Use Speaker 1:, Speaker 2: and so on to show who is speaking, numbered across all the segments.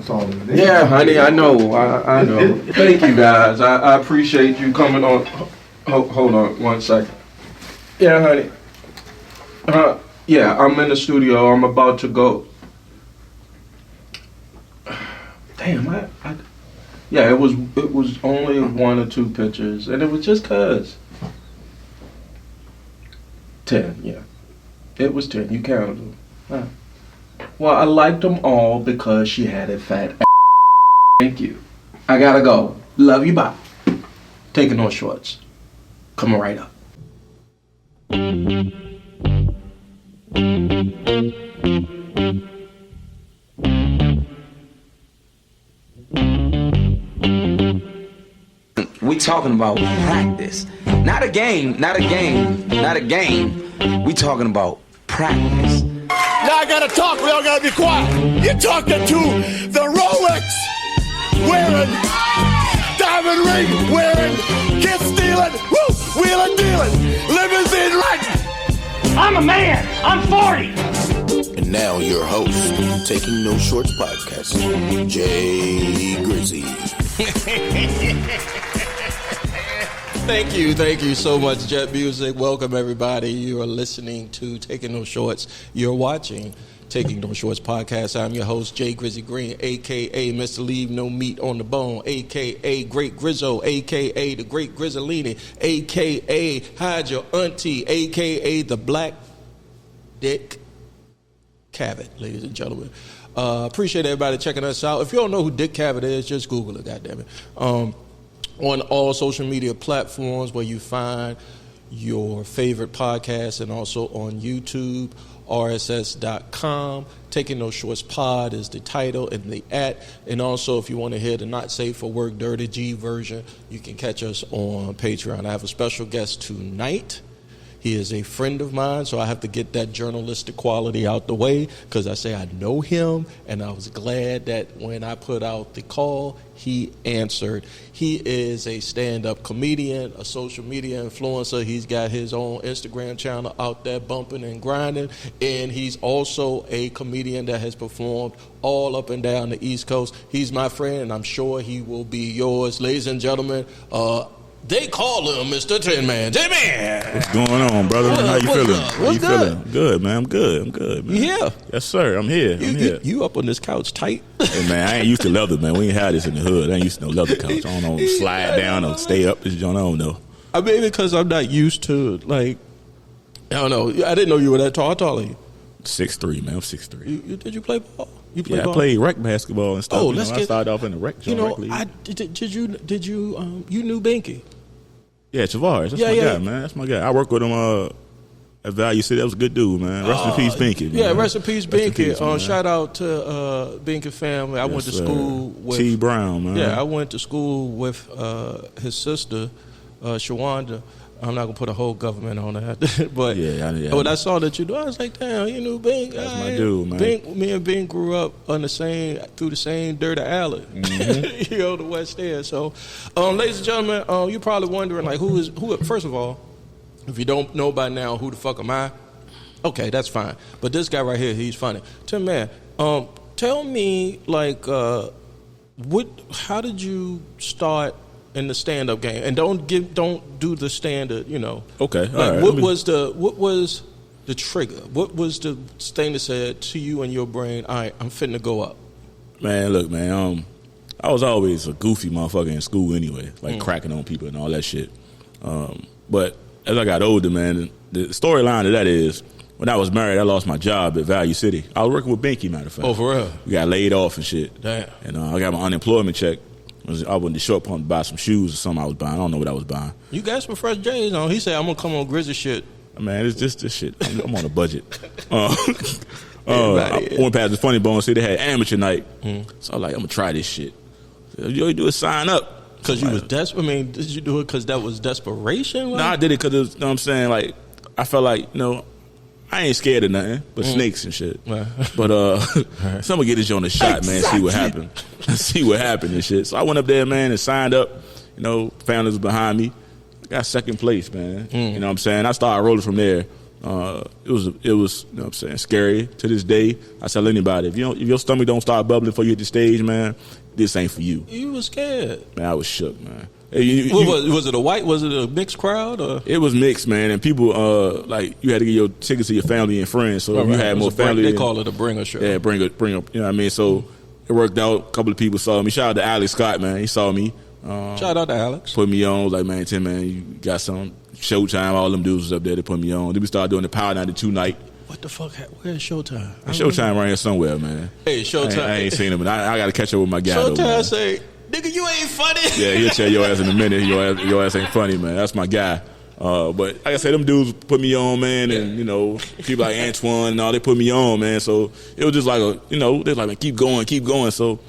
Speaker 1: taller.
Speaker 2: Yeah, honey, I know. I know. Thank you, guys. I appreciate you coming on. Hold on 1 second. Yeah, honey. Yeah, I'm in the studio. I'm about to go. Damn, yeah, it was only 1 or 2 pictures, and it was just cause. 10, yeah. It was 10. You counted them. Huh. Well, I liked them all because she had a fat ass. Thank you. I gotta go. Love you, bye. Taking no shorts. Coming right up.
Speaker 3: We talking about practice. Not a game. We talking about practice.
Speaker 4: Now I gotta talk, we all gotta be quiet. You're talking to the Rolex wearing, diamond ring wearing, kid stealing, wheeling dealing, limousine riding.
Speaker 5: I'm a man. I'm 40.
Speaker 4: And now your host, Taking No Shorts podcast, Jay Grizzy.
Speaker 2: Thank you so much, Jet Music. Welcome, everybody. You are listening to Taking No Shorts. You're watching Taking No Shorts podcast. I'm your host, Jay Grizzy Green, a.k.a. Mr. Leave No Meat on the Bone, a.k.a. Great Grizzo, a.k.a. the Great Grizzolini, a.k.a. Hide Your Auntie, a.k.a. the Black Dick Cavett, ladies and gentlemen. Appreciate everybody checking us out. If you don't know who Dick Cavett is, just Google it, goddammit. On all social media platforms where you find your favorite podcasts, and also on YouTube, rss.com. Taking No Shorts Pod is the title and the @ and also if you want to hear the Not Safe for Work Dirty G version, you can catch us on Patreon. I have a special guest tonight. He is a friend of mine, so I have to get that journalistic quality out the way because I say I know him, and I was glad that when I put out the call, he answered. He is a stand-up comedian, a social media influencer. He's got his own Instagram channel out there bumping and grinding, and he's also a comedian that has performed all up and down the East Coast. He's my friend, and I'm sure he will be yours. Ladies and gentlemen, they call him Mr. Tinman. Tinman!
Speaker 6: What's going on, brother? How you feeling? How you feeling? Good, man. I'm good, man.
Speaker 2: Yeah.
Speaker 6: Yes, sir. I'm here.
Speaker 2: You up on this couch tight?
Speaker 6: Hey, man, I ain't used to leather, man. We ain't had this in the hood. I ain't used to no leather couch. I don't know, slide down or stay up. This joint, I don't know.
Speaker 2: I mean, because I'm not used to, like, I don't know. I didn't know you were that tall. How tall are you?
Speaker 6: 6'3", man. I'm 6'3".
Speaker 2: Did you play ball?
Speaker 6: I played rec basketball and stuff.
Speaker 2: Oh,
Speaker 6: I started off in the rec league.
Speaker 2: Did you knew Binky?
Speaker 6: Yeah, Tavares. That's my guy, man. That's my guy. I work with him at Value City. That was a good dude, man. Rest in peace, Binky.
Speaker 2: Yeah, rest in peace, Binky. Shout out to Binky family. I went to school with
Speaker 6: T. Brown, man.
Speaker 2: Yeah, I went to school with his sister, Shawanda. I'm not gonna put a whole government on that, but when I saw that you do, I was like, damn, you knew Bink.
Speaker 6: That's my dude, man.
Speaker 2: Me and Bink grew up through the same dirty alley, the West End. So, ladies and gentlemen, you're probably wondering like who. First of all, if you don't know by now, who the fuck am I? Okay, that's fine. But this guy right here, he's funny. Tinman, tell me like, how did you start in the stand-up game? And don't do the standard,
Speaker 6: Okay.
Speaker 2: Like,
Speaker 6: all right.
Speaker 2: what was the trigger? What was the thing that said to you in your brain, all right, I'm fitting to go up?
Speaker 6: Man, look, man, I was always a goofy motherfucker in school anyway, like cracking on people and all that shit. But as I got older, man, the storyline of that is when I was married, I lost my job at Value City. I was working with Binky, matter of fact.
Speaker 2: Oh, for real?
Speaker 6: We got laid off and shit.
Speaker 2: Damn.
Speaker 6: And I got my unemployment check. I went to short pump to buy some shoes or something I was buying. I don't know what I was buying.
Speaker 2: You got some fresh J's on. He said, I'm going to come on Grizzly shit.
Speaker 6: Man, it's just this shit. I'm on a budget. I went past the Funny Bone and see they had amateur night. So I was like, I'm going to try this shit. So, you do is sign up.
Speaker 2: Because you was desperate? I mean, did you do it because that was desperation?
Speaker 6: No, I did it because, you know what I'm saying, like, I felt like, I ain't scared of nothing but snakes and shit. Right. But so I'm gonna get this on the shot, man. See what happened. See what happened and shit. So I went up there, man, and signed up. Founders behind me. I got second place, man. You know what I'm saying? I started rolling from there. It was you know what I'm saying, scary to this day. I tell anybody, if your stomach don't start bubbling before you hit the stage, man, this ain't for you.
Speaker 2: You was scared.
Speaker 6: Man, I was shook, man.
Speaker 2: Was it a mixed crowd? Or?
Speaker 6: It was mixed, man, and people like you had to get your tickets to your family and friends. So if you had more family,
Speaker 2: they call it a bringer show.
Speaker 6: Yeah, bring. You know what I mean? So it worked out. A couple of people saw me. Shout out to Alex Scott, man. He saw me.
Speaker 2: Shout out to Alex.
Speaker 6: Put me on. Was like, man, Tinman, you got some Showtime. All them dudes was up there to put me on. Then we started doing the Power 92 night.
Speaker 2: What the fuck? Where's Showtime?
Speaker 6: Showtime right here somewhere, man.
Speaker 2: Hey, Showtime.
Speaker 6: I ain't seen him, but I got to catch up with my guy.
Speaker 2: Showtime say, nigga, you ain't funny.
Speaker 6: Yeah, he'll tell your ass in a minute. Your ass ain't funny, man. That's my guy. But like I said, them dudes put me on, man, and you know, people like Antoine and all, they put me on, man. So it was just like they're like, man, keep going. So,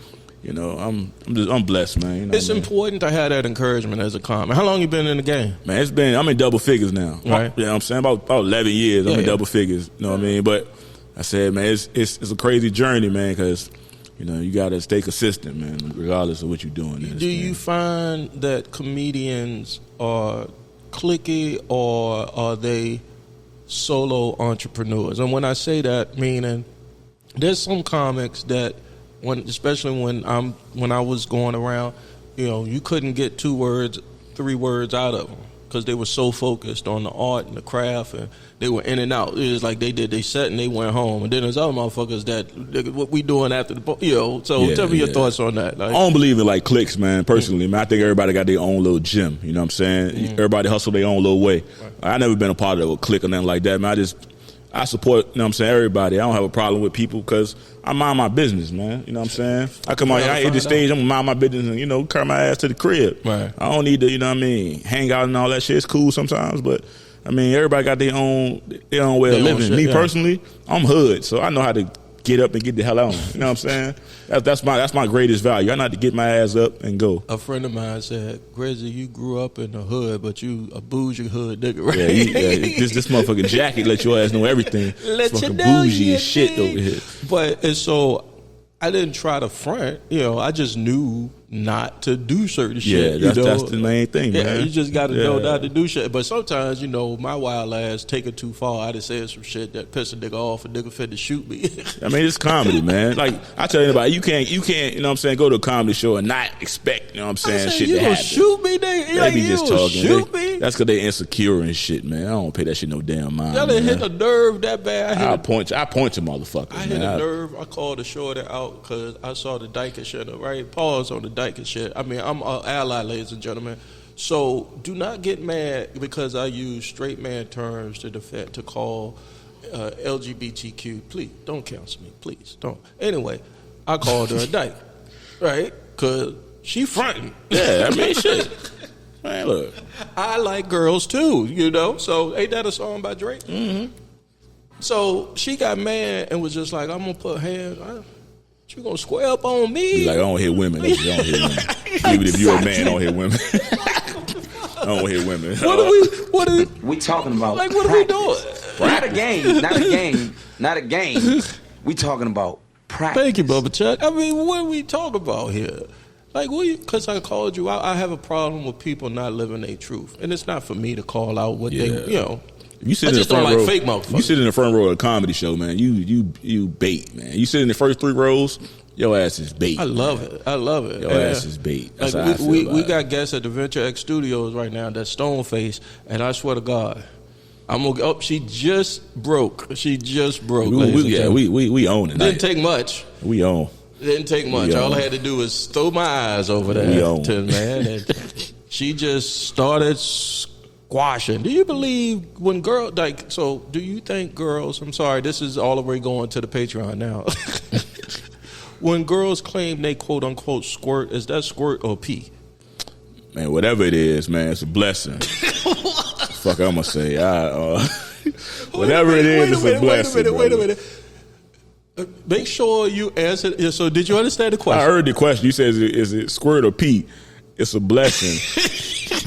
Speaker 6: you know, I'm blessed, man. You know
Speaker 2: it's important to have that encouragement as a comic. How long you been in the game?
Speaker 6: Man, I'm in double figures now.
Speaker 2: Right.
Speaker 6: Yeah, I'm saying about 11 years. I'm in double figures. You know what I mean? But I said, man, it's a crazy journey, man, because you know, you got to stay consistent, man, regardless of what you're doing.
Speaker 2: Do you find that comedians are cliquey or are they solo entrepreneurs? And when I say that, meaning there's some comics that, especially when I was going around, you know, you couldn't get 2 words, 3 words out of them because they were so focused on the art and the craft, and they were in and out. It was like they did their set and they went home. And then there's other motherfuckers that, what we doing after the, you know. So tell me your thoughts on that. Like,
Speaker 6: I don't believe in like cliques, man. Personally, man, I think everybody got their own little gym. You know what I'm saying? Everybody hustle their own little way. Right. I never been a part of a clique or nothing like that, man. I support, you know what I'm saying, everybody. I don't have a problem with people because I mind my business, man. You know what I'm saying? I come out here, I hit the stage, I'm going to mind my business and, you know, carry my ass to the crib.
Speaker 2: Right.
Speaker 6: I don't need to, you know what I mean, hang out and all that shit. It's cool sometimes, but, I mean, everybody got their own way of living. Me personally, I'm hood, so I know how to get up and get the hell on. You know what I'm saying? That's my greatest value. I know how to get my ass up and go.
Speaker 2: A friend of mine said, Grizzly, you grew up in the hood, but you a bougie hood nigga, right?
Speaker 6: Yeah, this motherfucking jacket let your ass know everything.
Speaker 2: Let
Speaker 6: it's
Speaker 2: you
Speaker 6: fucking
Speaker 2: know
Speaker 6: bougie as shit over here.
Speaker 2: But it's so I didn't try to front, you know, I just knew not to do certain shit.
Speaker 6: Yeah, that's the main thing, man.
Speaker 2: Yeah, you just got to know not to do shit. But sometimes, you know, my wild ass take it too far. I just said some shit that pissed a nigga off, a nigga finna shoot me.
Speaker 6: I mean, it's comedy, man. Like, I tell anybody, you can't, you know what I'm saying, go to a comedy show and not expect, you know what I'm saying, shit to happen.
Speaker 2: You gonna shoot me, nigga?
Speaker 6: They be just talking.
Speaker 2: Shoot me?
Speaker 6: That's because they insecure and shit, man. I don't pay that shit no damn mind.
Speaker 2: Y'all done hit a nerve that bad.
Speaker 6: I point to motherfuckers.
Speaker 2: I hit a nerve. I called the shorty out because I saw the Dyke shit, right? Pause on the Dyke shit. I mean, I'm an ally, ladies and gentlemen. So do not get mad because I use straight man terms to call LGBTQ. Please don't cancel me. Please don't. Anyway, I called her a dyke, right? Because she fronting.
Speaker 6: Yeah, I mean, shit. Man, look.
Speaker 2: I like girls too, you know? So ain't that a song by Drake?
Speaker 6: Mm-hmm.
Speaker 2: So she got mad and was just like, I'm going to put hands. You gonna square up on me?
Speaker 6: Be like, I don't hit women. I don't hit women. Even if you're a man, I don't hit women. I don't hit women.
Speaker 3: What are we talking about?
Speaker 2: Like, what practice.
Speaker 3: Are we doing? Not a game. We talking about practice.
Speaker 2: Thank you, Bubba Chuck. I mean, what are we talking about here? Like, because I called you out, I have a problem with people not living their truth. And it's not for me to call out what they, you know.
Speaker 6: You sit
Speaker 2: I
Speaker 6: in
Speaker 2: just
Speaker 6: the front
Speaker 2: don't
Speaker 6: row,
Speaker 2: like fake motherfuckers.
Speaker 6: You sit in the front row of a comedy show, man. You bait, man. You sit in the first 3 rows, your ass is bait.
Speaker 2: I love it.
Speaker 6: Your ass is bait. That's
Speaker 2: like
Speaker 6: how I feel
Speaker 2: we
Speaker 6: about
Speaker 2: got guests at the Venture X Studios right now that's stone face, and I swear to God, I'm gonna. Oh, she just broke. We
Speaker 6: own it.
Speaker 2: Didn't take much.
Speaker 6: We own.
Speaker 2: Didn't take much. All I had to do was throw my eyes over there to man, and she just started squashing. Do you believe when girls like? So, do you think girls? I'm sorry, this is all the way going to the Patreon now. When girls claim they quote unquote squirt, is that squirt or pee?
Speaker 6: Man, whatever it is, man, it's a blessing. Fuck, I'm gonna say, whatever it is, it's a blessing.
Speaker 2: Wait a minute. Make sure you answer. So, did you understand the question?
Speaker 6: I heard the question. You said, "Is it squirt or pee?" It's a blessing.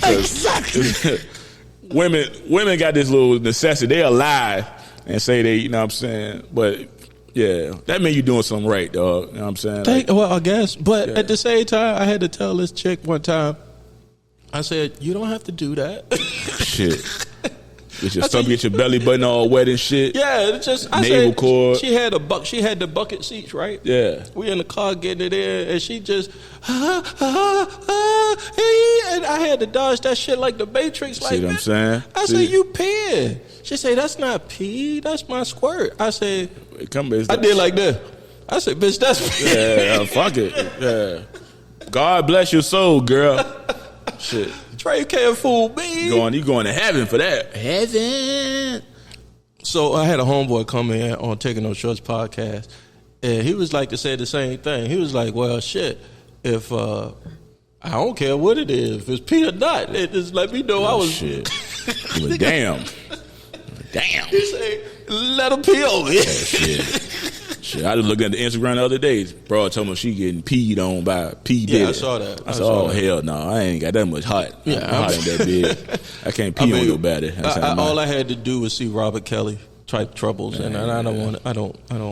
Speaker 2: Exactly.
Speaker 6: Women got this little necessity. They lie and say they, you know what I'm saying, but. Yeah, that mean you doing something right, dog. You know what I'm saying?
Speaker 2: Well, I guess. But at the same time, I had to tell this chick one time, I said, you don't have to do that.
Speaker 6: Shit. Get your stomach, get your belly button all wet and shit.
Speaker 2: Yeah, it's just
Speaker 6: navel cord.
Speaker 2: She had the bucket seats, right?
Speaker 6: Yeah.
Speaker 2: We in the car getting it in, and she just and I had to dodge that shit like the Matrix. Like,
Speaker 6: see what I'm saying?
Speaker 2: I said, you peeing. She said, that's not pee, that's my squirt. I said, I did like that. I said, bitch, that's pee.
Speaker 6: Yeah, fuck it. Yeah. God bless your soul, girl. Shit.
Speaker 2: Trey, you can't fool me.
Speaker 6: You going to heaven for that. Heaven.
Speaker 2: So I had a homeboy come in on Taking No Shorts podcast, and he was like to say the same thing. He was like, well, shit, if I don't care what it is, if it's pee or not, it just let me know I was.
Speaker 6: Shit. But damn. Damn.
Speaker 2: He said, let him pee over here.
Speaker 6: Shit, I just looked at the Instagram the other day. Bro told me she getting peed on by P. Diddy.
Speaker 2: Yeah, I saw that.
Speaker 6: I said, oh, hell no. I ain't got that much hot.
Speaker 2: Yeah,
Speaker 6: hot ain't that big. I can't pee on your body.
Speaker 2: All I had to do was see Robert Kelly type troubles, and I don't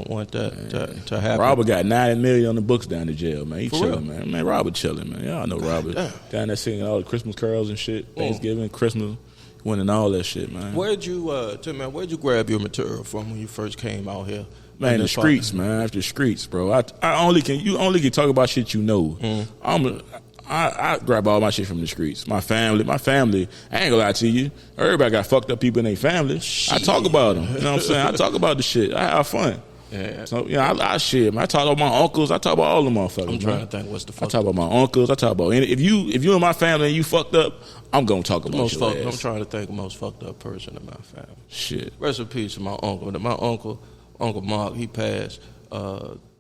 Speaker 2: want that to happen.
Speaker 6: Robert got $90 million on the books down the jail, man. He
Speaker 2: For
Speaker 6: chilling,
Speaker 2: real?
Speaker 6: man. Man, Robert chilling, man. Y'all know Robert. Down there singing all the Christmas carols and shit. Thanksgiving, Christmas, winning all that shit, man.
Speaker 2: Where'd you grab your material from when you first came out here?
Speaker 6: Man, the streets, man. After the streets, bro. You only can talk about shit you know. I grab all my shit from the streets. My family. I ain't gonna lie to you. Everybody got fucked up people in their family. Shit. I talk about them. You know what I'm saying? I talk about the shit. I have fun.
Speaker 2: Yeah.
Speaker 6: So I shit, man. I talk about my uncles. I talk about all the motherfuckers.
Speaker 2: I'm trying to think what's the fuck.
Speaker 6: I talk about my uncles. I talk about if you in my family and you fucked up, I'm gonna talk about your ass.
Speaker 2: I'm trying to think of the most fucked up person in my family.
Speaker 6: Shit.
Speaker 2: Rest in peace to my uncle. Uncle Mark, he passed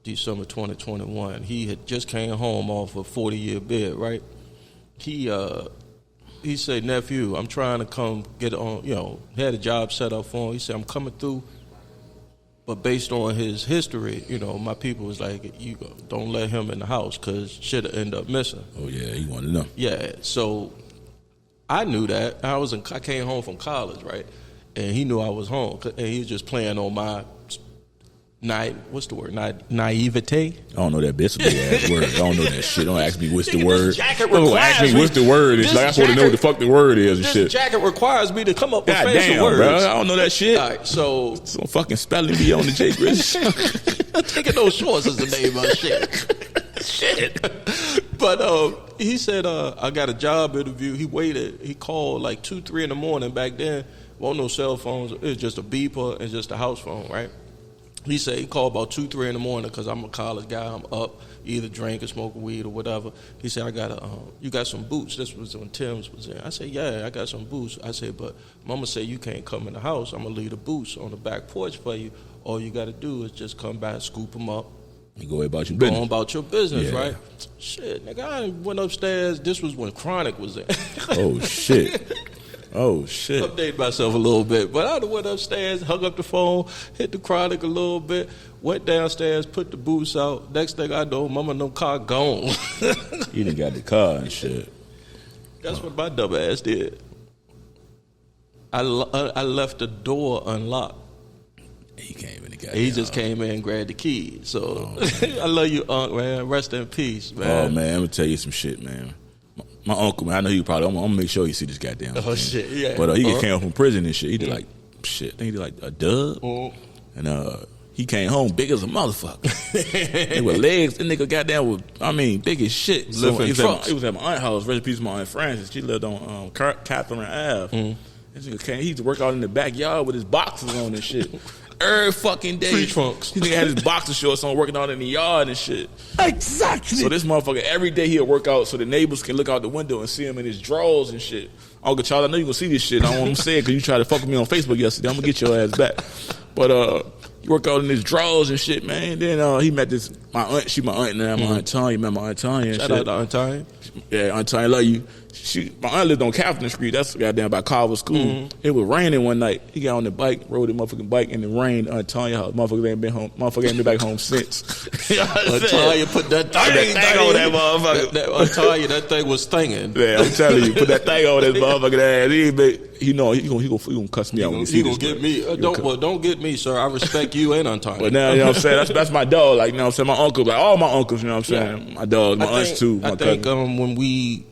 Speaker 2: December 2021. He had just came home off a 40-year bid, right? He said, nephew, I'm trying to come get on, he had a job set up for him. He said, I'm coming through. But based on his history, my people was like, you don't let him in the house because shit'll end up missing.
Speaker 6: Oh, yeah, he wanted to know.
Speaker 2: Yeah, so I knew that. I came home from college, right? And he knew I was home. And he was just playing on my what's the word? Naivete?
Speaker 6: I don't know that bitch big ass word. I don't know that shit. Don't ask me what's the word.
Speaker 2: Don't
Speaker 6: ask me what's the word is. Like I want to know what the fuck the word is and shit.
Speaker 2: This jacket requires me to come up with fancy words.
Speaker 6: Bro. I don't know that shit.
Speaker 2: All right, so
Speaker 6: some fucking spelling bee on the J Grizz.
Speaker 2: Taking those shorts is the name of shit. But he said, I got a job interview. He waited. He called like 2, 3 in the morning. Back then, wasn't no cell phones. It was just a beeper and just a house phone, right? He said he called about 2, 3 in the morning because I'm a college guy. I'm up, either drinking, smoking weed or whatever. He said, you got some boots. This was when Tim's was in. I said, yeah, I got some boots. I said, but Mama said you can't come in the house. I'm going to leave the boots on the back porch for you. All you got to do is just come back, scoop them up.
Speaker 6: You go about your
Speaker 2: business. Go about your business,
Speaker 6: yeah.
Speaker 2: Right? Shit, nigga, I went upstairs. This was when Chronic was in.
Speaker 6: Oh, shit. Oh, shit.
Speaker 2: Update myself a little bit. But I went upstairs, hung up the phone, hit the Chronic a little bit, went downstairs, put the boots out. Next thing I know, Mama, no car gone.
Speaker 6: You done got the car and shit.
Speaker 2: That's what my dumb ass did. I left the door unlocked.
Speaker 6: He came in.
Speaker 2: He just came in and grabbed the key. So I love you, Unc, man. Rest in peace, man.
Speaker 6: Oh, man, I'm going to tell you some shit, man. My uncle, man, I know you probably, I'm going to make sure you see this goddamn thing.
Speaker 2: Shit, yeah.
Speaker 6: But he came home from prison and shit. He did like, shit, I think he did like a dub. And he came home big as a motherfucker. They were legs. The nigga goddamn was, big as shit. So he was at my aunt's house. Rest in peace to my Aunt Frances. She lived on Catherine Ave. This nigga came, he used to work out in the backyard with his boxers on and shit. Every fucking day.
Speaker 2: Free trunks.
Speaker 6: This nigga had his boxer shorts on working out in the yard and shit.
Speaker 4: Exactly.
Speaker 6: So this motherfucker, every day he'll work out so the neighbors can look out the window and see him in his drawers and shit. Uncle Charles, I know you gonna see this shit. I don't want to say it because you tried to fuck with me on Facebook yesterday. I'm gonna get your ass back. But he worked out in his drawers and shit, man. Then he met my aunt. She my aunt now. My Aunt Tanya. Met my Aunt Tanya and
Speaker 2: Shout
Speaker 6: shit.
Speaker 2: out to Aunt Tanya.
Speaker 6: Yeah, Aunt Tanya, love you. My aunt lived on Catherine Street. That's goddamn by Carver School. It was raining one night. He got on the bike, rode the motherfucking bike in the rain. Aunt Tanya house. Motherfucker ain't been home. Motherfucker ain't been back home since.
Speaker 2: Aunt Tanya put that thing
Speaker 6: on that motherfucker.
Speaker 2: Aunt Tanya, that thing was stinging.
Speaker 6: Yeah, I'm telling you, put that thing on that motherfucking ass. He gonna cuss me out when he see this.
Speaker 2: He gonna get me. Don't get me, sir. I respect you and Aunt Tanya.
Speaker 6: But now, you know what I'm saying? That's my dog. Like, you know what I'm saying? My uncle, like all my uncles, you know what I'm saying? My dog, my aunts too, my
Speaker 2: I think when we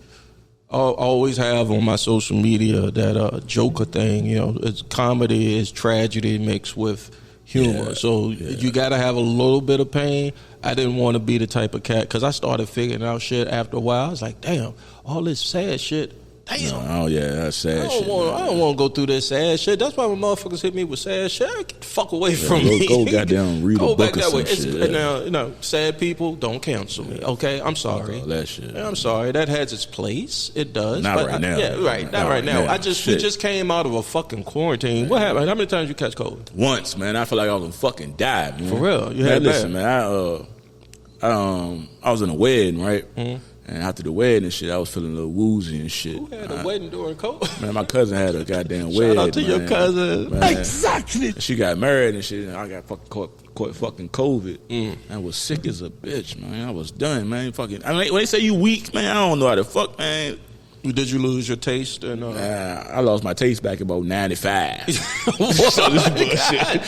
Speaker 2: always have on my social media that Joker thing. You know, it's comedy is tragedy mixed with humor.
Speaker 6: Yeah,
Speaker 2: so you got to have a little bit of pain. I didn't want to be the type of cat because I started figuring out shit after a while. I was like, damn, all this sad shit. Damn.
Speaker 6: Oh yeah, that's sad shit.
Speaker 2: I don't want to go through this sad shit. That's why when motherfuckers hit me with sad shit, get the fuck away from me.
Speaker 6: Go goddamn read a book or some shit.
Speaker 2: Now, you know, sad people don't cancel me. Okay, I'm sorry.
Speaker 6: All that shit.
Speaker 2: I'm sorry. That has its place. It does.
Speaker 6: Not right now.
Speaker 2: Yeah, right. Not right now. We just came out of a fucking quarantine. What happened? How many times you catch COVID?
Speaker 6: Once, man. I feel like I was gonna fucking die, man.
Speaker 2: For real. You
Speaker 6: man,
Speaker 2: had
Speaker 6: listen, man. I was in a wedding, right? Mm-hmm. And after the wedding and shit, I was feeling a little woozy and shit.
Speaker 2: Who had a wedding during COVID?
Speaker 6: Man, my cousin had a goddamn wedding.
Speaker 2: Shout out to your cousin.
Speaker 6: Man.
Speaker 2: Exactly.
Speaker 6: She got married and shit, and I got fucking caught fucking COVID. I was sick as a bitch, man. I was done, man. Fucking. I mean, when they say you weak, man, I don't know how to fuck, man.
Speaker 2: Did you lose your taste? And
Speaker 6: I lost my taste back about 95.
Speaker 2: What? So this bullshit.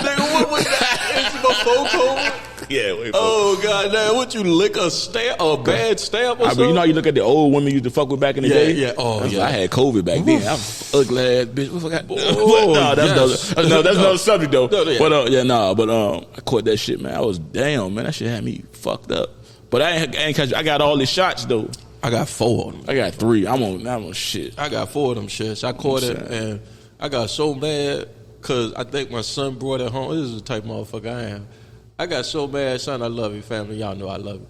Speaker 2: Nigga, what was that? Before COVID?
Speaker 6: Yeah. Wait,
Speaker 2: oh god, damn! What you lick a stamp, a bad stamp or something?
Speaker 6: You know how you look at the old women you used to fuck with back in the day?
Speaker 2: Yeah. Oh yeah.
Speaker 6: I had COVID back then. I was ugly ass bitch. What forgot?
Speaker 2: That's
Speaker 6: another subject though.
Speaker 2: No.
Speaker 6: But I caught that shit, man. I was damn, man. That shit had me fucked up. But I ain't catch. I got all the shots though.
Speaker 2: I got 4 of them.
Speaker 6: I got 3. I'm on shit.
Speaker 2: I got 4 of them shits. I caught it and I got so mad because I think my son brought it home. This is the type of motherfucker I am. I got so mad, son. I love you, family. Y'all know I love you.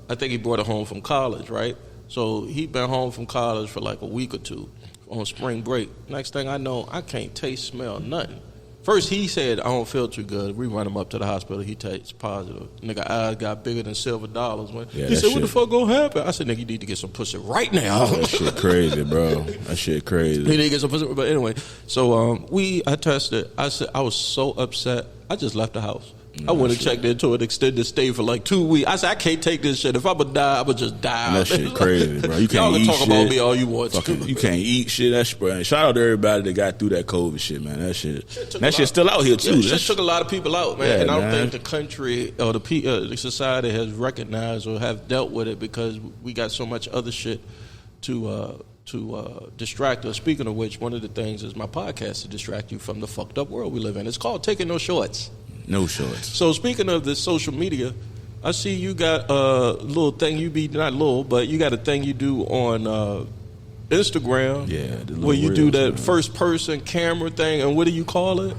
Speaker 2: I think he brought it home from college, right? So he been home from college for like a week or 2 on spring break. Next thing I know, I can't taste, smell nothing. First he said I don't feel too good. We run him up to the hospital. He tastes positive. Nigga eyes got bigger than silver dollars. He said, "What the fuck gonna happen?" I said, "Nigga, you need to get some pussy right now."
Speaker 6: That shit crazy, bro. That shit crazy.
Speaker 2: You need to get some pussy. But anyway, so I tested. I said I was so upset. I just left the house. I went and checked into an extended stay for like 2 weeks. I said, I can't take this shit. If I'm gonna die, I'm gonna just die.
Speaker 6: That shit crazy, bro. You can't
Speaker 2: Y'all can
Speaker 6: eat
Speaker 2: talk
Speaker 6: shit.
Speaker 2: about me all you want.
Speaker 6: You can't eat shit. That shit, bro. Shout out to everybody that got through that COVID shit, man. That shit's still out here too.
Speaker 2: That shit took a lot of people out, man.
Speaker 6: Yeah,
Speaker 2: and I don't think the country or the society has recognized or have dealt with it because we got so much other shit to distract us. Speaking of which, one of the things is my podcast to distract you from the fucked up world we live in. It's called Taking No Shorts.
Speaker 6: No shorts.
Speaker 2: So speaking of the social media, I see you got a little thing but you got a thing you do on Instagram.
Speaker 6: Yeah,
Speaker 2: where you
Speaker 6: reels,
Speaker 2: do that
Speaker 6: man.
Speaker 2: first person camera thing, and what do you call it?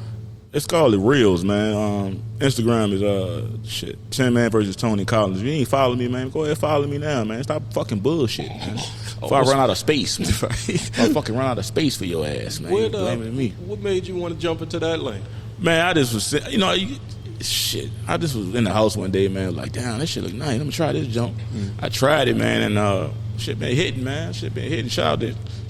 Speaker 6: It's called the Reels, man. Instagram is Tinman versus Tony Collins. If you ain't follow me, man, go ahead follow me now, man. Stop fucking bullshit, man. Before I run out of space, man. If I fucking run out of space for your ass, man. You blaming me.
Speaker 2: What made you want to jump into that lane?
Speaker 6: Man, I just was, I just was in the house one day, man. Like, damn, that shit look nice. Let me try this jump. I tried it, man, and shit been hitting, man. Shit been hitting. Shout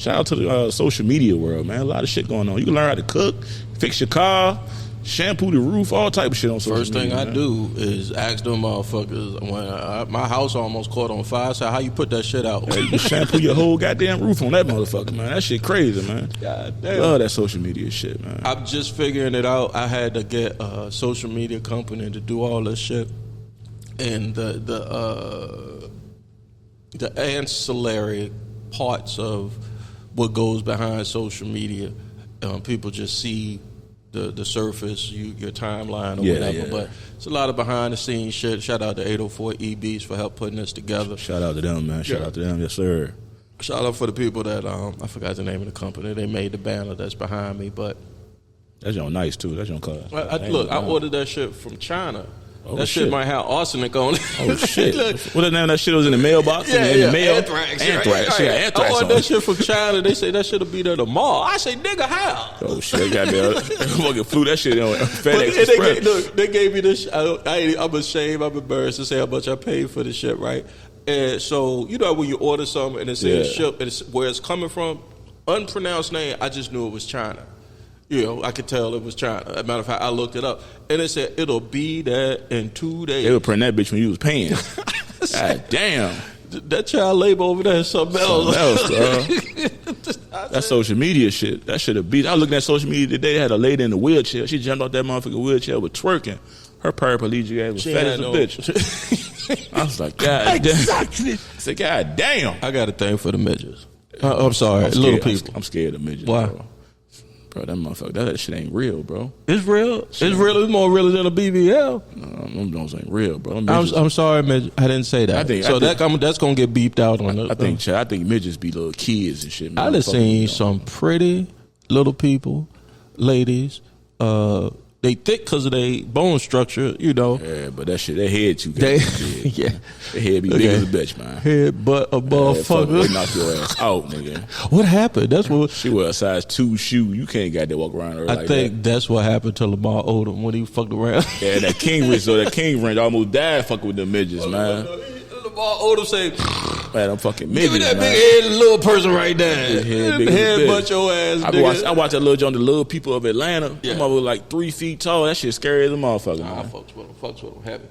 Speaker 6: out to the social media world, man. A lot of shit going on. You can learn how to cook, fix your car, shampoo the roof, all type of shit on social
Speaker 2: media. First thing I do is ask them motherfuckers when my house almost caught on fire. So how you put that shit out?
Speaker 6: You can shampoo your whole goddamn roof on that motherfucker, man. That shit crazy, man.
Speaker 2: God damn.
Speaker 6: Love that social media shit, man.
Speaker 2: I'm just figuring it out. I had to get a social media company to do all this shit, and the ancillary parts of what goes behind social media. People just see the surface, your timeline or whatever. Yeah. But it's a lot of behind the scenes shit. Shout out to 804 EBs for help putting this together.
Speaker 6: Shout out to them, man. Shout out to them, yes sir.
Speaker 2: Shout out for the people that I forgot the name of the company. They made the banner that's behind me, but
Speaker 6: that's your nice too. That's your color.
Speaker 2: I ordered that shit from China. That shit might have arsenic on it.
Speaker 6: Oh shit! What the name of that shit was in the mailbox? In the mail? Anthrax. Anthrax.
Speaker 2: I ordered that shit from China. They say that shit'll be there tomorrow. I say, nigga, how?
Speaker 6: Oh shit! Goddamn, fucking flew that shit on FedEx Express.
Speaker 2: They gave me this. I'm ashamed. I'm embarrassed to say how much I paid for this shit, right? And so you know when you order something and it says ship, and it's where it's coming from, unpronounced name. I just knew it was China. You know, I could tell it was China. As a matter of fact, I looked it up. And it said, it'll be there in 2 days.
Speaker 6: They would print that bitch when you was paying. God damn.
Speaker 2: That child labor over there is something else.
Speaker 6: That's social media shit. That should have beat. I was looking at social media today. They had a lady in a wheelchair. She jumped off that motherfucking wheelchair with twerking. Her paraplegic ass was fat as a bitch. I was like, God
Speaker 4: Exactly.
Speaker 6: damn. I said, God damn.
Speaker 2: I got a thing for the midgets. I'm sorry, little people.
Speaker 6: I'm scared of midgets.
Speaker 2: Why?
Speaker 6: Bro, that motherfucker, that shit ain't real, bro.
Speaker 2: It's real. It's real. It's more real than a BBL.
Speaker 6: No, those ain't real, bro.
Speaker 2: I'm sorry, midget. I didn't say that. That's gonna get beeped out on it.
Speaker 6: I think midgets be little kids and shit. Man.
Speaker 2: I done seen some pretty little people, ladies. They thick because of their bone structure, you know.
Speaker 6: Yeah, but that shit, their head too
Speaker 2: They,
Speaker 6: big.
Speaker 2: yeah.
Speaker 6: Their head be big as a bitch, man.
Speaker 2: Head, butt, a motherfucker.
Speaker 6: They knock your ass out, nigga.
Speaker 2: What happened? That's what.
Speaker 6: She wear a size 2 shoe. You can't got to walk around her
Speaker 2: I think that's what happened to Lamar Odom when he fucked around.
Speaker 6: Yeah, that King Range almost died fucking with them midgets, man.
Speaker 2: Lamar Odom say,
Speaker 6: man, I'm fucking midgets,
Speaker 2: give me that
Speaker 6: man.
Speaker 2: big head little person right there.
Speaker 6: Head
Speaker 2: butt your ass,
Speaker 6: I watch that little John, the little people of Atlanta.
Speaker 2: Yeah.
Speaker 6: Them motherfuckers like 3 feet tall. That shit scary as a motherfucker, man.
Speaker 2: Fucks with them heavy.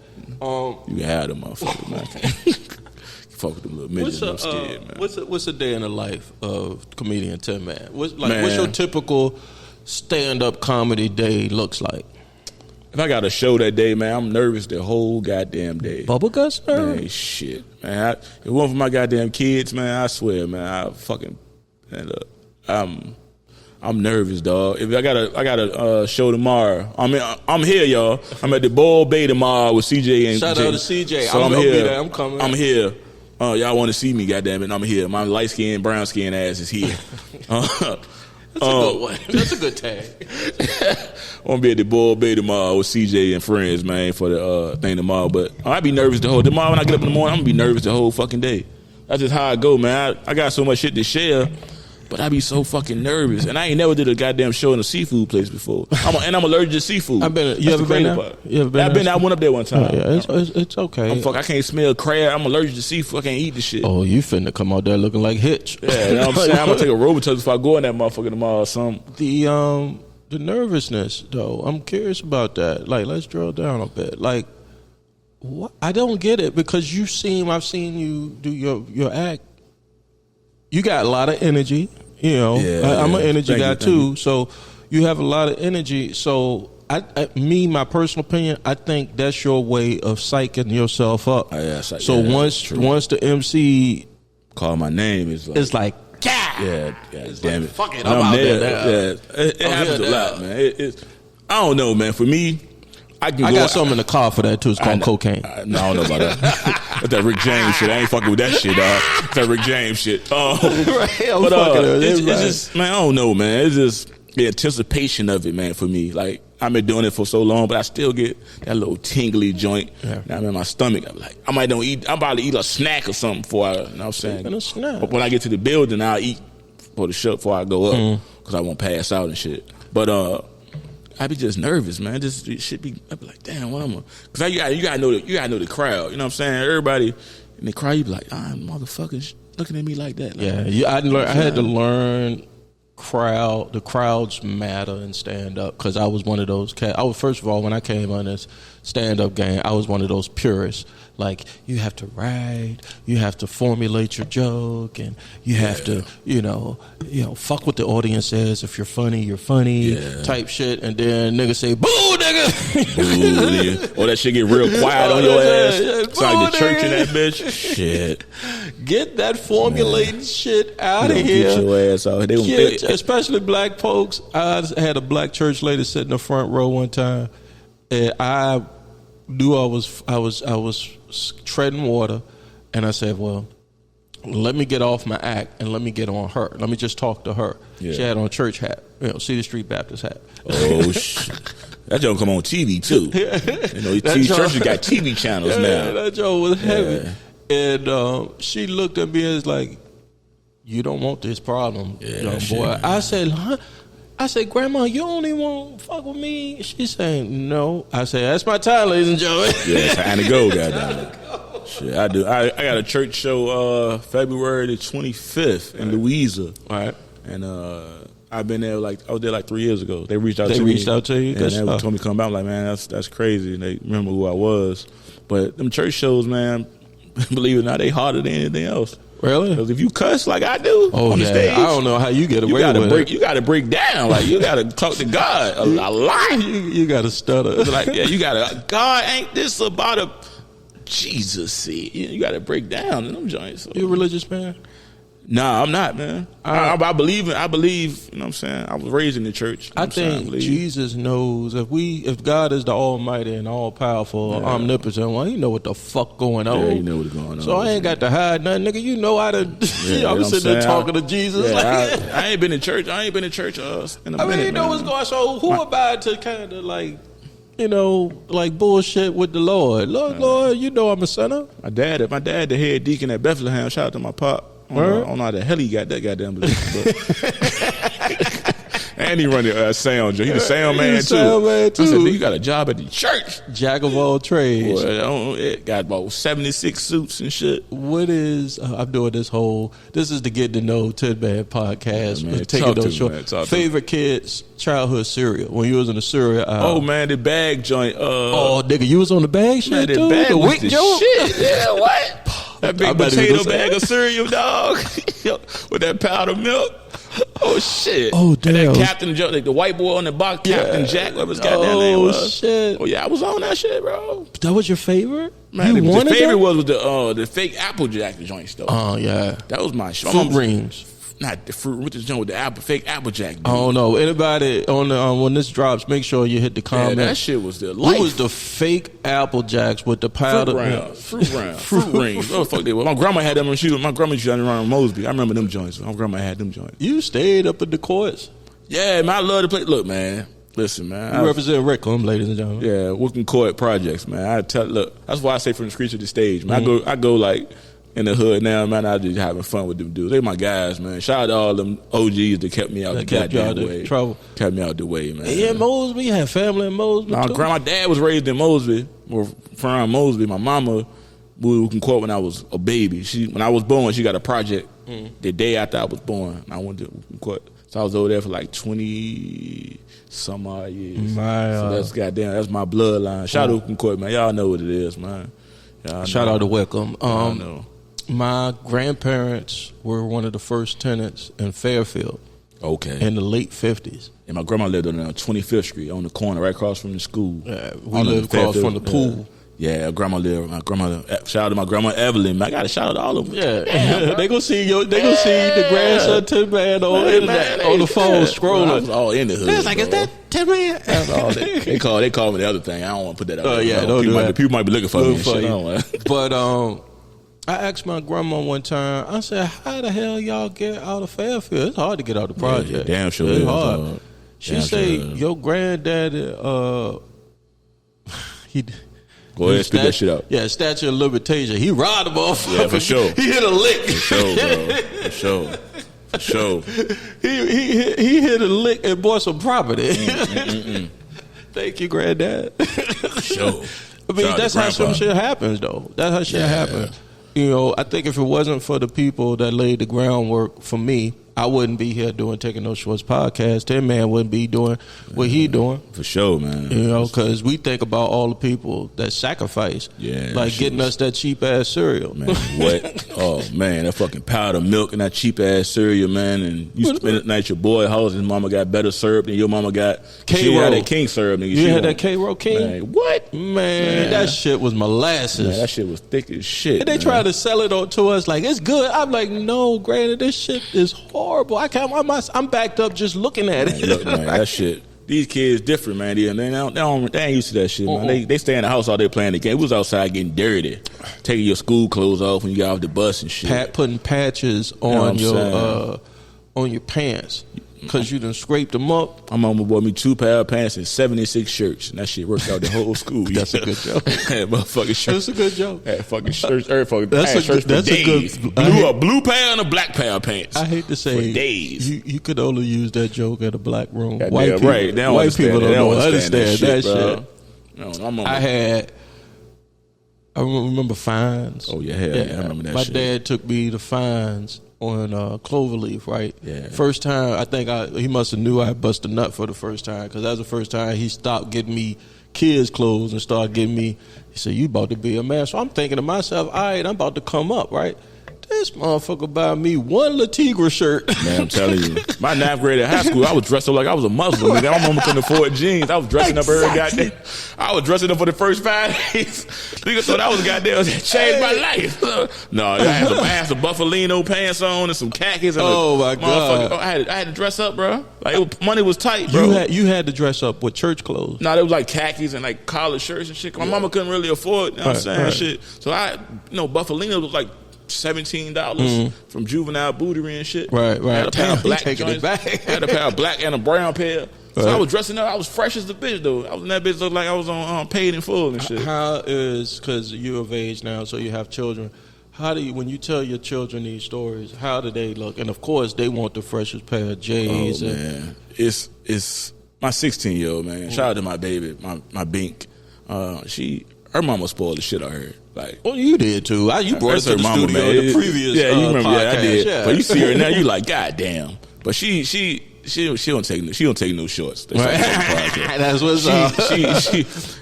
Speaker 6: You can have them motherfuckers, man. You fuck with them little midgets. I'm scared, man.
Speaker 2: What's a day in the life of comedian Tinman? What's your typical stand-up comedy day looks like?
Speaker 6: If I got a show that day, man, I'm nervous the whole goddamn day.
Speaker 2: Bubble guts, sir?
Speaker 6: Man, shit, man. If it wasn't for my goddamn kids, man, I swear, man, I'm nervous, dog. If I got a show tomorrow, I'm here, y'all. I'm at the Ball Bay tomorrow with CJ and
Speaker 2: Shout out to CJ.
Speaker 6: So I'm
Speaker 2: here.
Speaker 6: here.
Speaker 2: I'm coming.
Speaker 6: I'm here. Y'all want to see me, goddamn it? I'm here. My light skinned, brown skinned ass is here.
Speaker 2: That's a good one. That's a good tag.
Speaker 6: I'm gonna be at the Ball Bay tomorrow with CJ and friends, man, for the thing tomorrow. But I'll be nervous tomorrow when I get up in the morning. I'm gonna be nervous the whole fucking day. That's just how I go, man. I got so much shit to share, but I be so fucking nervous. And I ain't never did a goddamn show in a seafood place before. I'm allergic to seafood.
Speaker 2: You ever been there?
Speaker 6: I went up there one time.
Speaker 2: Oh, yeah, it's okay.
Speaker 6: I can't smell crab. I'm allergic to seafood. I can't eat the shit.
Speaker 2: Oh, you finna come out there looking like Hitch.
Speaker 6: Yeah, you know what I'm saying? I'm gonna take a Robitussin if I go in that motherfucker tomorrow or something.
Speaker 2: The nervousness, though, I'm curious about that. Like, let's drill down a bit. Like, what? I don't get it because I've seen you do your act. You got a lot of energy, you know. I'm an energy guy too, so you have a lot of energy. So, my personal opinion, I think that's your way of psyching yourself up. Once the MC
Speaker 6: call my name, it's like yeah, damn it.
Speaker 2: Fuck it, I'm out there.
Speaker 6: It happens a lot, man. I don't know, man. For me, I got
Speaker 2: something in the car for that too. It's called cocaine.
Speaker 6: I don't know about that. That's that Rick James shit. I ain't fucking with that shit, dog. That's that Rick James shit. It's just, man, I don't know, man. It's just the anticipation of it, man, for me. Like, I've been doing it for so long, but I still get that little tingly joint. Yeah. Now I'm in my stomach. I'm like, I'm about to eat a snack or something before I, you know what I'm saying?
Speaker 2: A snack.
Speaker 6: But when I get to the building, I'll eat for the show before I go up because I won't pass out and shit. But I be just nervous, man. Just it should be. I be like, damn, what I'm gonna? Because you gotta know the crowd. You know what I'm saying? Everybody in the crowd, you be like, motherfuckers looking at me like that. Like,
Speaker 2: I had to learn. The crowds matter in stand up because I was one of those cats. First of all, when I came on this stand up game, I was one of those purists. Like, you have to write, you have to formulate your joke, and you have to, fuck what the audience says. If you're funny, type shit. And then niggas say, boo, nigga.
Speaker 6: Boo, nigga. Or that shit get real quiet on your ass. It's like the church in that bitch. Shit.
Speaker 2: Get that formulating shit out of here.
Speaker 6: Get your ass out.
Speaker 2: Especially black folks. I had a black church lady sit in the front row one time, and I knew I was treading water, and I said, well, let me get off my act and let me get on her. Let me just talk to her. Yeah. She had on a church hat, Cedar Street Baptist hat.
Speaker 6: Oh, shit. That joke come on TV, too. Churches got TV channels now.
Speaker 2: That joke was heavy. And she looked at me and was like, you don't want this problem, young boy. Man. I said, Grandma, you don't even want to fuck with me? She's saying, no. I said, that's my time, ladies and gentlemen.
Speaker 6: Yeah, it's time to go, goddamn. Shit, I do. I got a church show February the 25th in Louisa.
Speaker 2: All right.
Speaker 6: And I've been there I was there 3 years ago. They reached out to me.
Speaker 2: They reached out to you?
Speaker 6: And they told me to come out. I'm like, man, that's crazy. And they remember who I was. But them church shows, man, believe it or not, they harder than anything else.
Speaker 2: Really?
Speaker 6: Because if you cuss like I do on the stage,
Speaker 2: I don't know how you get away with it.
Speaker 6: You got to break down. Like, you got to talk to God a lot.
Speaker 2: You got to stutter.
Speaker 6: It's like, yeah, you got to, God, ain't this about a Jesus seed? You got to break down in them joints. So.
Speaker 2: You a religious man?
Speaker 6: Nah, I'm not, man. I believe, you know what I'm saying? I was raised in the church. You know
Speaker 2: I think Jesus knows if God is the almighty and all powerful, omnipotent one, he know what the fuck going on.
Speaker 6: Yeah, he know what's going on.
Speaker 2: So I ain't got to hide nothing, nigga. You know how to I'm sitting there talking to Jesus.
Speaker 6: Yeah, I ain't been in church. I ain't been in church in a minute.
Speaker 2: You know what's going on. So who am I to kind of like, you know, like bullshit with the Lord? Lord, you know I'm a sinner.
Speaker 6: My dad, the head deacon at Bethlehem, shout out to my pop. I don't know how the hell he got that goddamn position. And he run the sound. He the sound man too. I said, you got a job at the church.
Speaker 2: Jack of all trades.
Speaker 6: Boy, it got about 76 suits and shit.
Speaker 2: What is, I'm doing this is the Get to Know Tinman podcast.
Speaker 6: Man,
Speaker 2: taking those short. Favorite kids' childhood cereal. When you was in the cereal aisle.
Speaker 6: Oh man, the bag joint.
Speaker 2: Nigga, you was on the bag shit too?
Speaker 6: The bag
Speaker 2: the
Speaker 6: was the shit. Yeah, what? That big potato bag of cereal, dog. With that powdered milk. Oh, shit.
Speaker 2: Oh, damn.
Speaker 6: And that Captain Joe, like the white boy on the box, Captain Jack, whatever his goddamn name was.
Speaker 2: Oh, shit.
Speaker 6: Oh, yeah, I was on that shit, bro.
Speaker 2: That was your favorite?
Speaker 6: Man, the favorite was the fake Applejack joints, though.
Speaker 2: Oh, yeah.
Speaker 6: That was my shit.
Speaker 2: Fruit rings.
Speaker 6: Not the fruit, with the joint with the fake Applejack. Dude.
Speaker 2: I don't know. Anybody on the when this drops, make sure you hit the comment.
Speaker 6: Yeah, that shit was the life.
Speaker 2: It was the fake Apple Jacks with the powder
Speaker 6: fruit rings. Oh fuck they were. My grandma had them. My grandma used to run around Mosby. I remember them joints. My grandma had them joints.
Speaker 2: You stayed up in the courts.
Speaker 6: Yeah, man. I love to play. Look, man. Listen, man.
Speaker 2: You represent Reclam, ladies and gentlemen.
Speaker 6: Yeah, working court projects, man. Look. That's why I say from the streets to the stage, man. I go like. In the hood now, man, I just having fun with them dudes. They my guys, man. Shout out to all them OGs that kept me out the goddamn way.
Speaker 2: Trouble.
Speaker 6: Kept me out the way, man.
Speaker 2: Yeah, Mosby. You had family in Mosby too?
Speaker 6: My dad was raised in Mosby, or from Mosby. My mama moved in court when I was a baby. When I was born, she got a project the day after I was born. I went to court. So I was over there for like 20-some odd years. So that's goddamn, that's my bloodline. Shout out to court, man. Y'all know what it is, man.
Speaker 2: Shout out to Welcome.
Speaker 6: I know.
Speaker 2: My grandparents were one of the first tenants in Fairfield.
Speaker 6: Okay.
Speaker 2: In the late 50s.
Speaker 6: And my grandma lived on 25th Street on the corner right across from the school.
Speaker 2: Yeah, we lived across from the pool.
Speaker 6: Yeah, shout out to my grandma Evelyn. I got to shout out to all of them.
Speaker 2: Yeah. Damn, they gonna see the grandson Tinman on the internet, on the phone scrolling.
Speaker 6: I was all in the hood.
Speaker 2: It's like, is that Tinman?
Speaker 6: That's all they call me the other thing. I don't want to put that out.
Speaker 2: Yeah, don't do that.
Speaker 6: People might be looking for me and shit.
Speaker 2: But I asked my grandma one time, I said, how the hell y'all get out of Fairfield? It's hard to get out of the project.
Speaker 6: Yeah, damn sure
Speaker 2: it's hard. She say,
Speaker 6: sure
Speaker 2: your granddaddy, he...
Speaker 6: Go ahead and spit that shit out.
Speaker 2: Yeah, statute of limitation. He robbed a motherfucker.
Speaker 6: Yeah, for sure.
Speaker 2: He hit a lick.
Speaker 6: For sure, bro. For sure.
Speaker 2: He hit a lick and bought some property. Thank you, Granddad.
Speaker 6: For sure.
Speaker 2: I mean, that's how some shit happens, though. That's how shit happens. You know, I think if it wasn't for the people that laid the groundwork for me, I wouldn't be here Taking No Shorts podcast. Tinman wouldn't be doing what he doing.
Speaker 6: For sure, man.
Speaker 2: You know, because we think about all the people that sacrifice.
Speaker 6: Yeah.
Speaker 2: Like getting us that cheap ass cereal.
Speaker 6: Man, what? Oh, man, that fucking powder milk and that cheap ass cereal, man. And you spend the night at your boy house, his mama got better syrup than your mama got.
Speaker 2: K-Roll.
Speaker 6: She had that King syrup, nigga.
Speaker 2: You had that K-Roll King?
Speaker 6: Man, what?
Speaker 2: Man, that shit was molasses.
Speaker 6: Man, that shit was thick as shit.
Speaker 2: And they try to sell it to us like it's good. I'm like, no, granted, this shit is horrible. I'm backed up just looking at it.
Speaker 6: Man, look, man, that shit. These kids different, man. They ain't used to that shit, man. They stay in the house all day playing the game. We was outside getting dirty, taking your school clothes off when you got off the bus and shit.
Speaker 2: Putting patches on your pants. Because you done scraped them up.
Speaker 6: My mama bought me 2 pair of pants and 76 shirts. And that shit worked out the whole school.
Speaker 2: That's a good joke.
Speaker 6: Had motherfucking shirts.
Speaker 2: That's a good joke.
Speaker 6: Had fucking shirts. Shirts for
Speaker 2: That's
Speaker 6: days.
Speaker 2: a good...
Speaker 6: Blue pair and a black pair of pants.
Speaker 2: I hate to say...
Speaker 6: For days.
Speaker 2: You could only use that joke at a black room.
Speaker 6: Yeah,
Speaker 2: white people,
Speaker 6: right.
Speaker 2: White people don't understand that shit.
Speaker 6: No,
Speaker 2: I remember Fines.
Speaker 6: Oh, yeah. I remember that
Speaker 2: My
Speaker 6: shit.
Speaker 2: dad took me to Fines on Cloverleaf, right?
Speaker 6: Yeah.
Speaker 2: First time, I think he must have knew I bust a nut for the first time, because that was the first time he stopped getting me kids' clothes and started getting me. He said, "You about to be a man?" So I'm thinking to myself, all right, I'm about to come up, right? This motherfucker buy me one Latigra shirt.
Speaker 6: Man, I'm telling you. My 9th grade at high school, I was dressed up like I was a Muslim. Nigga. My mama couldn't afford jeans. I was dressing up every goddamn. I was dressing up for the first 5 days. Nigga thought I was goddamn changed my life. No, I had some Buffalino pants on and some khakis. And
Speaker 2: my God.
Speaker 6: I had to dress up, bro. Like money was tight, bro.
Speaker 2: You had to dress up with church clothes.
Speaker 6: No, it was like khakis and like collared shirts and shit. My mama couldn't really afford, you know what I'm saying, shit. So Buffalino was like $17 from Juvenile Bootery and shit.
Speaker 2: Right.
Speaker 6: I had a pair of black
Speaker 2: taking it back.
Speaker 6: I had a pair of black and a brown pair. So I was dressing up. I was fresh as the bitch, though. I was in that bitch looked like I was on paid in full and shit.
Speaker 2: How is, because you're of age now, so you have children. How do you, when you tell your children these stories, how do they look? And of course, they want the freshest pair of J's.
Speaker 6: Oh, man. It's my 16-year-old, man. Shout out to my baby, my Bink. Her mama spoiled the shit out of her. Like,
Speaker 2: well, you did too. You brought her to the
Speaker 6: mama,
Speaker 2: studio in the previous
Speaker 6: you remember?
Speaker 2: podcast.
Speaker 6: Yeah, I did.
Speaker 2: Yeah.
Speaker 6: But you see her now, you like, God damn. But she don't take no shorts.
Speaker 2: That's what's up.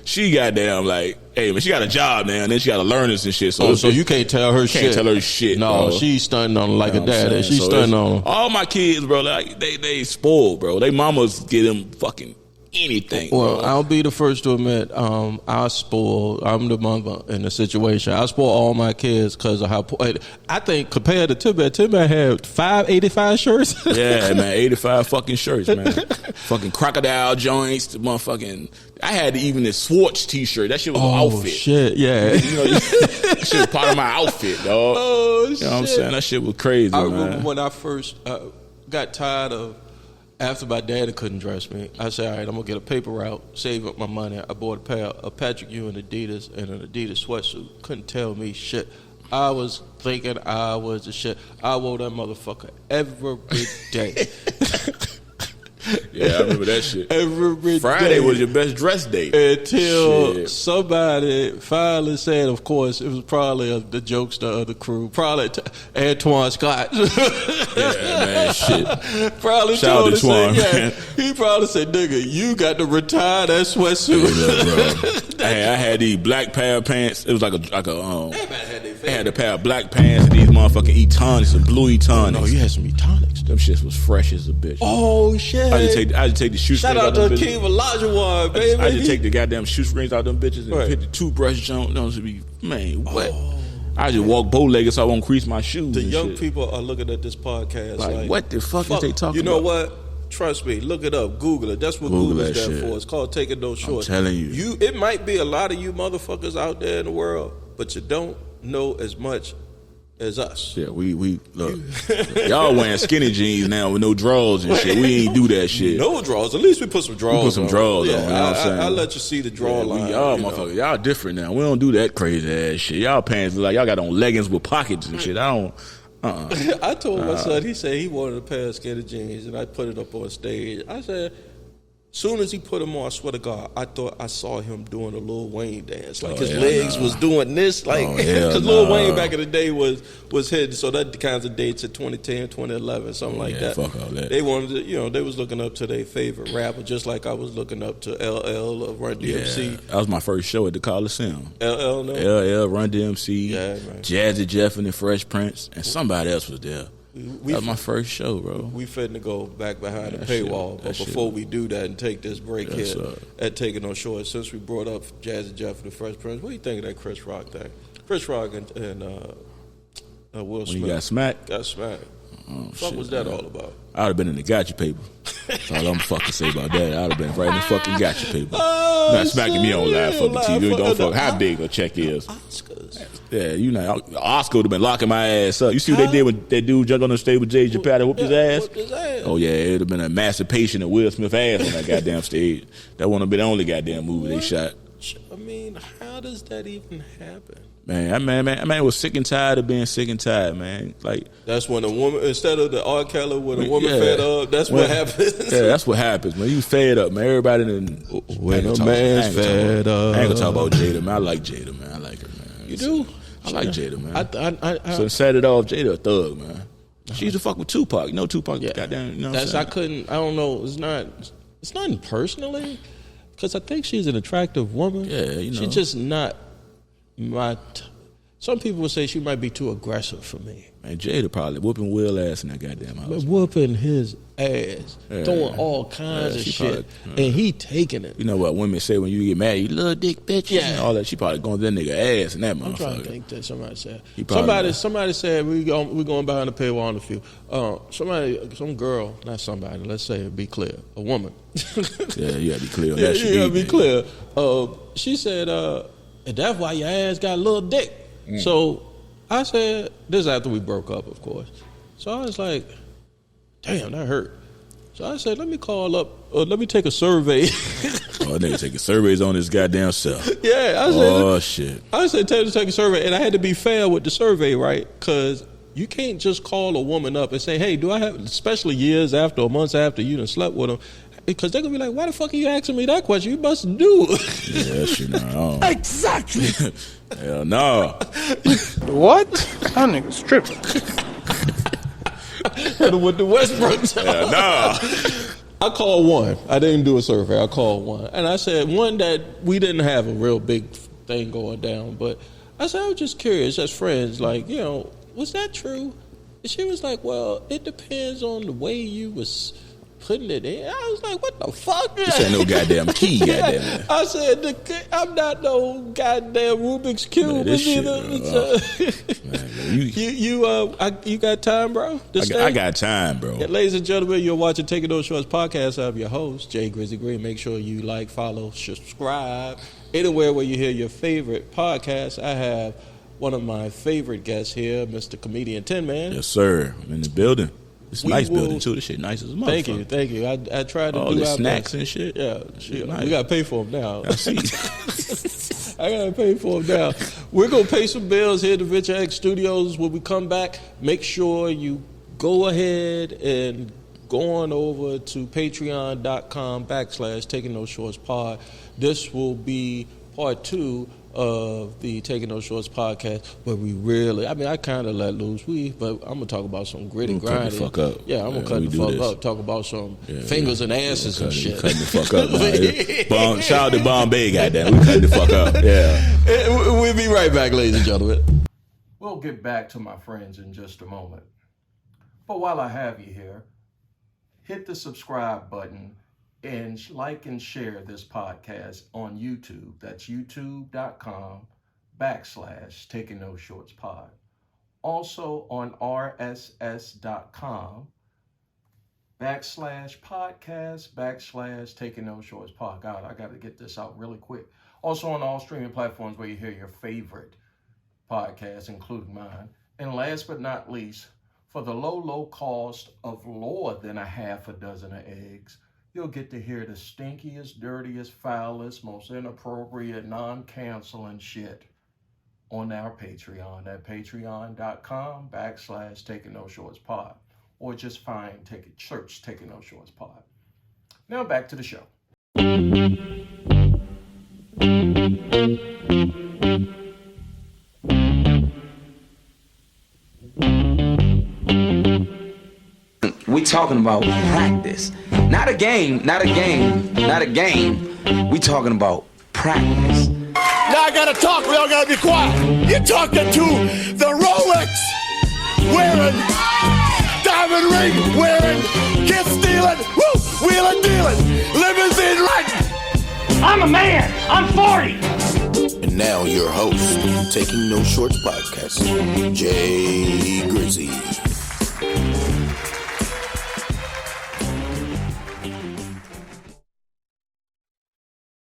Speaker 6: She goddamn like, hey man, she got a job now, and then she got to learn this and shit. So
Speaker 2: you can't tell her shit.
Speaker 6: Can't tell her shit.
Speaker 2: No,
Speaker 6: bro.
Speaker 2: she's stunting on like a daddy. She's stunting on
Speaker 6: all my kids, bro. Like they spoiled, bro. They mamas get them fucking anything.
Speaker 2: Well,
Speaker 6: bro.
Speaker 2: I'll be the first to admit, I'm the mother in the situation. I spoil all my kids because of how I think compared to Tinman had 85 shirts.
Speaker 6: Yeah, man, 85 fucking shirts, man. Fucking crocodile joints, the motherfucking. I had even this Swartz t-shirt. That shit was an outfit.
Speaker 2: Shit, yeah.
Speaker 6: That shit was part of my outfit, dog.
Speaker 2: Oh, shit.
Speaker 6: You know what I'm saying? That shit was crazy,
Speaker 2: I
Speaker 6: man.
Speaker 2: remember when I first got tired of, after my daddy couldn't dress me, I said, all right, I'm going to get a paper route, save up my money. I bought a pair of Patrick Ewing Adidas and an Adidas sweatsuit. Couldn't tell me shit. I was thinking I was the shit. I wore that motherfucker every day.
Speaker 6: Yeah, I remember that shit.
Speaker 2: Every
Speaker 6: Friday
Speaker 2: day.
Speaker 6: was your best dress day.
Speaker 2: Until somebody finally said, of course, it was probably the jokester of the crew, probably Antoine Scott.
Speaker 6: Yeah, man, shit.
Speaker 2: Probably
Speaker 6: Shout
Speaker 2: told
Speaker 6: out to Twan, man.
Speaker 2: he probably said, nigga, you got to retire that sweatsuit.
Speaker 6: Bro. I had these black pair of pants. It was like a they had a pair of black pants and these motherfucking Etonics, some blue Etonics.
Speaker 2: No, you had some Etonics.
Speaker 6: Them shits was fresh as a bitch.
Speaker 2: Oh, shit.
Speaker 6: I just take the shoestrings
Speaker 2: Shout out
Speaker 6: out
Speaker 2: to
Speaker 6: them
Speaker 2: King
Speaker 6: bitches.
Speaker 2: Olajuwon, baby.
Speaker 6: I just take the goddamn shoestrings out them bitches and
Speaker 2: Right.
Speaker 6: hit the toothbrush jump. Those would be, man, what? I just walk bow-legged so I won't crease my shoes.
Speaker 2: The
Speaker 6: and
Speaker 2: young
Speaker 6: shit.
Speaker 2: people are looking at this podcast like
Speaker 6: what the fuck is they talking
Speaker 2: You know
Speaker 6: about?
Speaker 2: what? Trust me. Look it up. Google it. That's what
Speaker 6: Google
Speaker 2: Google's
Speaker 6: that
Speaker 2: there
Speaker 6: shit.
Speaker 2: for. It's called Taking No Shorts.
Speaker 6: I'm telling you.
Speaker 2: It might be a lot of you motherfuckers out there in the world, but you don't know as much as us.
Speaker 6: Yeah, we look. Y'all wearing skinny jeans now with no drawers and shit. We ain't do that shit.
Speaker 2: No drawers. At least we put some drawers on.
Speaker 6: Put some drawers on,
Speaker 2: Yeah,
Speaker 6: you know what I'm saying?
Speaker 2: I'll let you see the draw line.
Speaker 6: Y'all
Speaker 2: you know.
Speaker 6: motherfuckers, y'all different now. We don't do that crazy ass shit. Y'all pants look like y'all got on leggings with pockets and shit. I don't.
Speaker 2: I told my son, he said he wanted a pair of skinny jeans, and I put it up on stage. I said, soon as he put them on, I swear to God, I thought I saw him doing a Lil Wayne dance. Like his legs was doing this. Like, because Lil Wayne back in the day was hitting. So that kinds of dates at 2010, 2011, something like that.
Speaker 6: Fuck all that.
Speaker 2: They wanted to, they was looking up to their favorite rapper, just like I was looking up to LL or Run DMC.
Speaker 6: Yeah, that was my first show at the Coliseum.
Speaker 2: LL, no?
Speaker 6: LL, Run DMC,
Speaker 2: man.
Speaker 6: Jazzy Jeff and the Fresh Prince, and somebody else was there. That was my first show, bro.
Speaker 2: We finna go back behind the paywall, but before we do that and take this break here at Taking No Shorts, since we brought up Jazzy Jeff and the Fresh Prince, what do you think of that Chris Rock thing? Chris Rock and Will Smith.
Speaker 6: When he got smacked?
Speaker 2: Got smacked.
Speaker 6: Oh,
Speaker 2: What was that all about?
Speaker 6: I would have been in the gotcha paper. That's all I'm fucking say about that. I would have been right in the fucking gotcha paper. Not smacking me on live fucking TV. Don't fuck how big a check is.
Speaker 2: Oscars.
Speaker 6: Yeah, you know, Oscar would have been locking my ass up. You see what they did when that dude jumped on the stage with Jay Chappelle and whooped his ass?
Speaker 2: Whooped his ass.
Speaker 6: Oh yeah, it would have been an emancipation of Will Smith's ass on that goddamn stage. That wouldn't have been the only goddamn movie they shot.
Speaker 2: I mean, how does that even happen?
Speaker 6: Man was sick and tired of being sick and tired, man. Like
Speaker 2: That's when a woman, instead of the R. Kelly, when a woman fed up, that's what happens.
Speaker 6: Yeah, that's what happens, man. You fed up, man. Everybody
Speaker 2: when a man's fed up.
Speaker 6: I ain't gonna talk about Jada, man. I like Jada, man. I like her, man.
Speaker 2: You do?
Speaker 6: I like Jada, man.
Speaker 2: I
Speaker 6: So set it off, Jada a thug, man. She used to fuck with Tupac. You know Tupac, goddamn. You know what I'm saying?
Speaker 2: I don't know. It's not personally, because I think she's an attractive woman.
Speaker 6: Yeah, you know.
Speaker 2: She's just not my. some people would say she might be too aggressive for me.
Speaker 6: Man, Jada probably whooping Will ass in that goddamn house.
Speaker 2: But whooping his ass, throwing all kinds of shit, and he taking it.
Speaker 6: You know what women say when you get mad, you little dick bitch, and all that. She probably going to that nigga ass and that motherfucker.
Speaker 2: I'm trying to think that somebody said.
Speaker 6: Somebody
Speaker 2: said we going behind the paywall on a few. Some girl, not somebody. Let's say be clear, a woman.
Speaker 6: Yeah, you gotta be clear on that shit.
Speaker 2: You gotta be clear. She said, and that's why your ass got a little dick. So I said, this is after we broke up, of course. So I was like, damn, that hurt. So I said, let me call up, let me take a survey.
Speaker 6: Nigga taking surveys on his goddamn self.
Speaker 2: Yeah, I said,
Speaker 6: shit.
Speaker 2: I said, take a survey, and I had to be fair with the survey, right? Because you can't just call a woman up and say, hey, do I have, especially years after or months after you done slept with them, because they're going to be like, why the fuck are you asking me that question? You must do.
Speaker 6: Yeah, shit, no.
Speaker 4: Exactly.
Speaker 6: Hell no.
Speaker 5: What? That nigga's tripping.
Speaker 2: With the Westbrook time.
Speaker 6: Hell no.
Speaker 2: I called one. I didn't do a survey. I called one. And I said, one that we didn't have a real big thing going down, but I said, I was just curious as friends, like, you know, was that true? And she was like, well, it depends on the way you was putting it in. I was like, what the fuck?
Speaker 6: This ain't no goddamn key, goddamn.
Speaker 2: I said, I'm not no goddamn Rubik's Cube.
Speaker 6: Man, this shit, man,
Speaker 2: you got time, bro?
Speaker 6: I got time, bro.
Speaker 2: Yeah, ladies and gentlemen, you're watching Taking Those Shorts podcast. I'm your host, Jay Grizzly Green. Make sure you like, follow, subscribe, anywhere where you hear your favorite podcast. I have one of my favorite guests here, Mr. Comedian Tinman.
Speaker 6: Yes, sir. I'm in the building. It's a nice building, too. This shit nice as a motherfucker.
Speaker 2: Thank you. I tried to
Speaker 6: all
Speaker 2: do
Speaker 6: the
Speaker 2: our
Speaker 6: snacks
Speaker 2: best.
Speaker 6: And shit.
Speaker 2: Yeah.
Speaker 6: Nice.
Speaker 2: We got to pay for them now.
Speaker 6: I see.
Speaker 2: I got to pay for them now. We're going to pay some bills here at the Venture X Studios. When we come back, make sure you go ahead and go on over to patreon.com/Taking Those Shorts pod. This will be part 2 of the Taking Those Shorts podcast, where we really, I kind of let loose, but I'm going to talk about some gritty grinding.
Speaker 6: Cut the fuck up.
Speaker 2: Yeah, I'm going to cut the fuck up, talk about some fingers and asses and shit.
Speaker 6: Cutting the fuck up. Shout out to Bombay, goddamn. We cutting the fuck up. Yeah.
Speaker 2: We'll be right back, ladies and gentlemen. We'll get back to my friends in just a moment. But while I have you here, hit the subscribe button and like and share this podcast on YouTube. That's youtube.com/Taking Those Shorts pod. Also on rss.com/podcast/Taking Those Shorts pod. God, I got to get this out really quick. Also on all streaming platforms where you hear your favorite podcasts, including mine. And last but not least, for the low cost of lower than a half a dozen of eggs, you'll get to hear the stinkiest, dirtiest, foulest, most inappropriate, non-canceling shit on our Patreon at patreon.com/Taking Those Shorts pod, or just search Taking Those Shorts pod. Now back to the show.
Speaker 3: We talking about practice. Not a game. We talking about practice.
Speaker 4: Now I gotta talk, we all gotta be quiet. You're talking to the Rolex wearing, diamond ring wearing, kiss stealing, wheeling dealing, limousine riding.
Speaker 5: I'm a man. I'm 40.
Speaker 1: And now your host, Taking No Shorts podcast, Jay Grizzly.